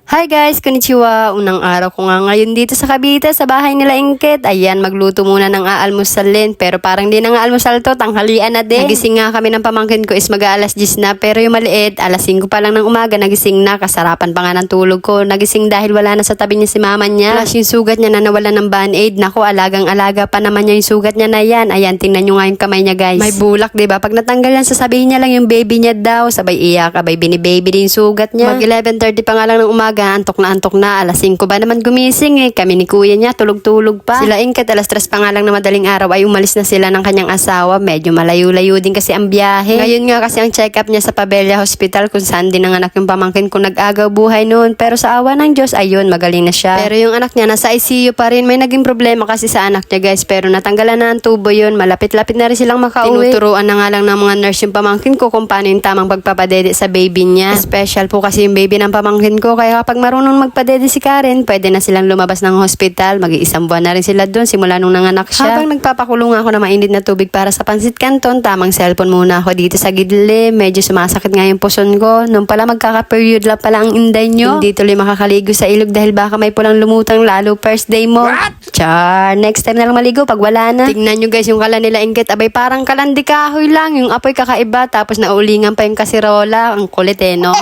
Hi guys, konnichiwa. Unang araw ko nga ngayon dito sa Cavite, sa bahay nila Ingket. Ayan, magluto muna ng aalmusalin. Pero parang di na nga almusal to, tanghalian na din. Nagising nga kami ng pamangkin ko is mag-aalas 10 na. Pero yung maliit, alas 5 pa lang ng umaga, nagising na. Kasarapan pa nga ng tulog ko. Nagising dahil wala na sa tabi niya si mama niya. Plus yung sugat niya na nawala ng band-aid. Naku, alagang-alaga pa naman niya yung sugat niya na yan. Ayan, tingnan nyo nga yung kamay niya guys. May bulak, diba? Pag natanggal yan, sasabihin niya lang yung baby niya daw. Sabay iyak, abay bini-baby din yung sugat niya. Mag 11:30 pa nga lang ng umaga, antok na, alas 5 ba naman gumising eh. Kami ni kuya niya, tulog-tulog pa. Sila Ingket, alas 3 pa nga lang na madaling araw ay umalis na sila ng kanyang asawa. Medyo malayo-layo din kasi ang biyahe. Ngayon nga kasi ang check-up niya sa Pabella Hospital kung saan din ang anak yung pamangkin kung nag-agaw buhay noon. Pero sa awa ng Diyos, ayun, magaling na siya. Pero yung anak niya nasa ICU pa rin. May naging problema kasi sa anak niya guys. Pero natanggalan na ang tubo yun. Malapit-lapit na rin silang makauwi. Tinuturuan na nga lang ng mga nurse yung pamangkin ko kung paano yung tamang pagpapadede sa baby niya. Special po kasi yung baby ng pamangkin ko. Kaya kapag marunong magpadede si Karen, pwede na silang lumabas ng hospital. Mag-iisang buwan na rin sila doon simula nung nanganak siya. Habang nagpapakulong ako ng mainit na tubig para sa pansit canton, tamang cellphone muna ako dito sa gidli. Medyo sumasakit nga yung puson ko. Nung pala magkaka-period lang pala ang inday nyo. Hindi tuloy makakaligo sa ilog dahil baka may pulang lumutang lalo first day mo. What? Char! Next time na lang maligo pag wala na. Tignan nyo guys yung kala nila Ingket. Abay parang kalandi kahoy lang. Yung apoy kakaiba tapos naulingan pa yung kasirola. Ang kulit eh no?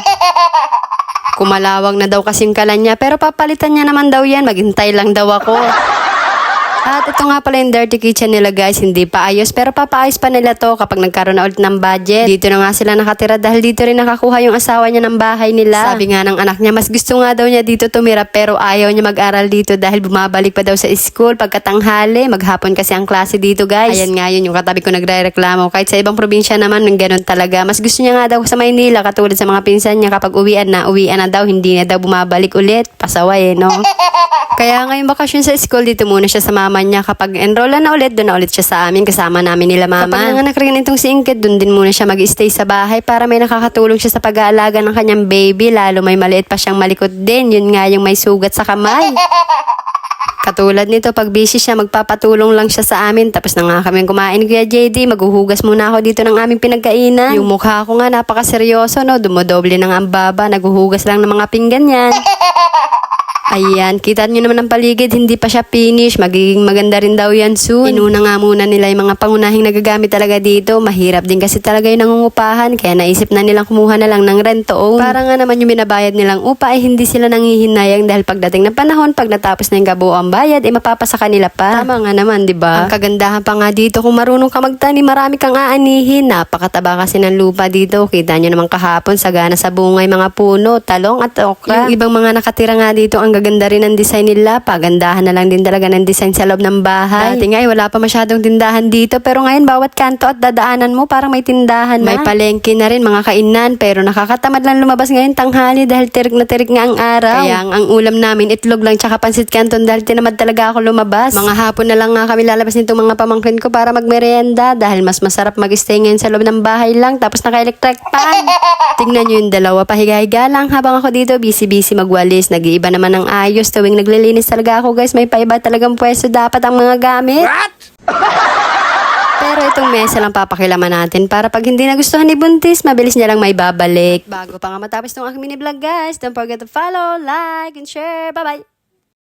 Kumalawag na daw kasing kalan niya, pero papalitan niya naman daw yan, maghintay lang daw ako. At ito nga pala yung dirty kitchen nila guys, hindi pa ayos, pero papaayos pa nila to kapag nagkaroon na ulit ng budget. Dito na nga sila nakatira dahil dito rin nakakuha yung asawa niya ng bahay nila. Sabi nga ng anak niya, mas gusto nga daw niya dito tumira pero ayaw niya mag-aral dito dahil bumabalik pa daw sa school pagkatanghali. Maghapon kasi ang klase dito guys. Ayan nga yun, yung katabi ko nagre-reklamo. Kahit sa ibang probinsya naman, ganun talaga. Mas gusto niya nga daw sa Maynila katulad sa mga pinsan niya kapag uwian na daw, hindi na daw bumabalik ulit. Pasaway no? Kaya ngayong bakasyon sa school, dito muna siya sa mama niya. Kapag enroll na ulit, doon na ulit siya sa amin. Kasama namin nila mama. Kapag nanganak rin itong si Ingket, doon din muna siya mag-stay sa bahay para may nakakatulong siya sa pag-aalaga ng kanyang baby. Lalo may maliit pa siyang malikot din. Yun nga yung may sugat sa kamay. Katulad nito, pag busy siya, magpapatulong lang siya sa amin. Tapos na nga kami kumain, Kuya JD. Maghuhugas muna ako dito ng aming pinagkainan. Yung mukha ko nga, napakaseryoso, no? Dumodoble ng ang baba. Naghuhugas lang ng mga pinggan yan. Ayan, kita nyo naman ang paligid, hindi pa siya finish, magiging maganda rin daw yan soon. Inuna nga muna nila yung mga pangunahing nagagamit talaga dito. Mahirap din kasi talaga yung nangungupahan, kaya naisip na nilang kumuha na lang ng rent to own. Para nga naman yung binabayad nilang upa ay hindi sila nangihinayang dahil pagdating ng panahon, pag natapos na yung kabuoang bayad, ay mapapasa kanila pa. Tama nga naman, diba? Ang kagandahan pa nga dito, kung marunong ka magtanim, marami kang aanihin. Napakataba kasi ng lupa dito. Kita nyo naman kahapon, sagana sa bungay mga puno, talong at okra. Yung ibang mga nakatira nga dito, ang gaganda rin ang design nila. Pagandahan na lang din talaga ng design sa loob ng bahay. Dati nga wala pa masyadong tindahan dito. Pero ngayon bawat kanto at dadaanan mo parang may tindahan na. May palengke na rin mga kainan. Pero nakakatamad lang lumabas ngayon tanghali dahil tirik na tirik nga ang araw. Kaya ang ulam namin itlog lang tsaka pansit canton dahil tinamad talaga ako lumabas. Mga hapon na lang nga kami lalabas nitong mga pamangkin ko para magmerienda dahil mas masarap mag-stay ngayon sa loob ng bahay lang tapos naka-electric pan. Tingnan nyo yung dalawa, pahiga-higa lang habang ako dito busy-busy magwalis. Nag-iiba naman ng ayos tuwing naglilinis talaga ako guys. May paiba talagang pwesto dapat ang mga gamit. What? Pero itong mesa lang papakilaman natin para pag hindi nagustuhan ni Buntis, mabilis niya lang may babalik. Bago pa nga matapos itong aking mini vlog guys, don't forget to follow, like, and share. Bye-bye!